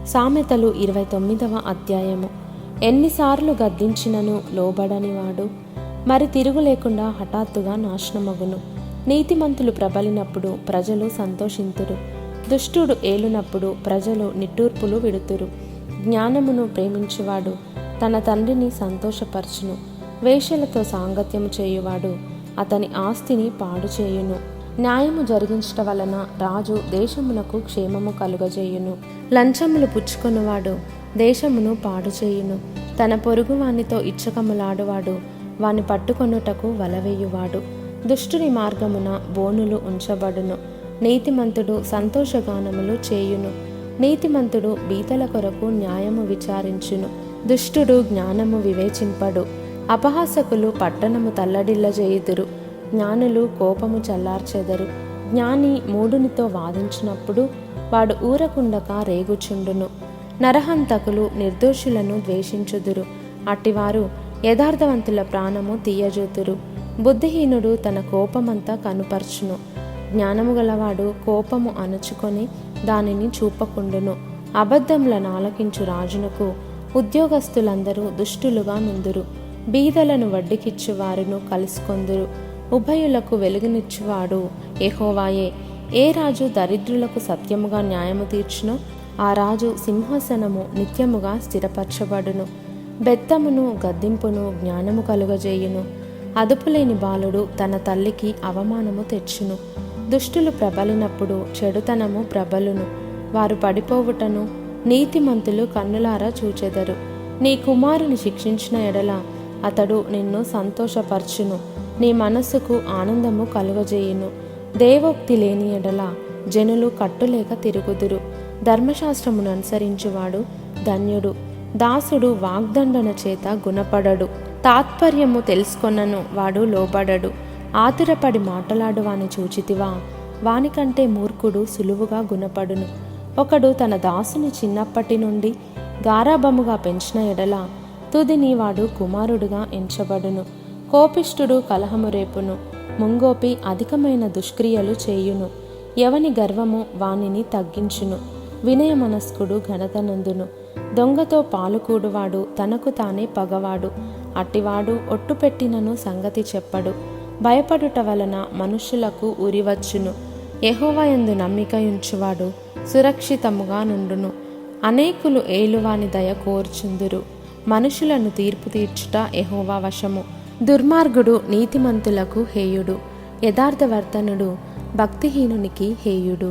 సామెతలు 29వ అధ్యాయము. ఎన్నిసార్లు గద్దించినను లోబడనివాడు మరి తిరుగు లేకుండా హఠాత్తుగా నాశనమగును. నీతిమంతులు ప్రబలినప్పుడు ప్రజలు సంతోషింతురు, దుష్టుడు ఏలునప్పుడు ప్రజలు నిట్టూర్పులు విడుతురు. జ్ఞానమును ప్రేమించువాడు తన తండ్రిని సంతోషపరచును, వేశ్యలతో సాంగత్యము చేయువాడు అతని ఆస్తిని పాడు చేయును. న్యాయము జరిగించట వలన రాజు దేశమునకు క్షేమము కలుగజేయును, లంచములు పుచ్చుకొనువాడు దేశమును పాడు చేయును. తన పొరుగువానితో ఇచ్చకములాడువాడు వాని పట్టుకొనుటకు వలవేయువాడు. దుష్టుని మార్గమున బోనులు ఉంచబడును, నీతిమంతుడు సంతోషగానములు చేయును. నీతిమంతుడు బీదల కొరకు న్యాయము విచారించును, దుష్టుడు జ్ఞానము వివేచింపడు. అపహాసకులు పట్టణము తల్లడిల్లజేయుదురు, జ్ఞానులు కోపము చల్లార్చెదరు. జ్ఞాని మూఢునితో వాదించినప్పుడు వాడు ఊరకుండక రేగుచుండును. నరహంతకులు నిర్దోషులను ద్వేషించుదురు, అట్టివారు యథార్థవంతుల ప్రాణము తీయజూతురు. బుద్ధిహీనుడు తన కోపమంతా కనుపర్చును, జ్ఞానము గలవాడు కోపము అణచుకొని దానిని చూపకుండును. అబద్ధములను ఆలకించు రాజునకు ఉద్యోగస్తులందరూ దుష్టులుగా నుందురు. బీదలను వడ్డీకిచ్చు వారును కలుసుకొందురు. ఉభయులకు వెలుగునిచ్చువాడు యెహోవాయే. ఏ రాజు దరిద్రులకు సత్యముగా న్యాయము తీర్చునో ఆ రాజు సింహాసనము నిత్యముగా స్థిరపరచబడును. బెత్తమును గద్దింపును జ్ఞానము కలుగజేయును. అదుపులేని బాలుడు తన తల్లికి అవమానము తెచ్చును. దుష్టులు ప్రబలినప్పుడు చెడుతనము ప్రబలును, వారు పడిపోవుటను నీతిమంతులు కన్నులారా చూచెదరు. నీ కుమారుని శిక్షించిన ఎడల అతడు నిన్ను సంతోషపరచును, నీ మనస్సుకు ఆనందము కలుగజేయును. దేవోక్తి లేని ఎడల జనులు కట్టులేక తిరుగుదురు. ధర్మశాస్త్రమును అనుసరించువాడు ధన్యుడు. దాసుడు వాగ్దండన చేత గుణపడడు, తాత్పర్యము తెలుసుకొనను వాడు లోబడడు. ఆతురపడి మాటలాడు వాని చూచితివా, వానికంటే మూర్ఖుడు సులువుగా గుణపడును. ఒకడు తన దాసుని చిన్నప్పటి నుండి గారాబముగా పెంచిన ఎడల తుదిని వాడు కుమారుడుగా ఎంచబడును. కోపిష్ఠుడు కలహము రేపును, ముంగోపి అధికమైన దుష్క్రియలు చేయును. ఎవని గర్వము వానిని తగ్గించును, వినయ మనస్కుడు ఘనత నందును. దొంగతో పాలుకూడువాడు తనకు తానే పగవాడు, అట్టివాడు ఒట్టుపెట్టినను సంగతి చెప్పడు. భయపడుట వలన మనుష్యులకు ఉరివచ్చును, యెహోవాయందు నమ్మికయుంచువాడు సురక్షితముగా నుండును. అనేకులు ఏలువాని దయ కోర్చుందురు, మనుషులను తీర్పు తీర్చుట యెహోవా వశము. దుర్మార్గుడు నీతిమంతులకు హేయుడు, యథార్థవర్తనుడు భక్తిహీనునికి హేయుడు.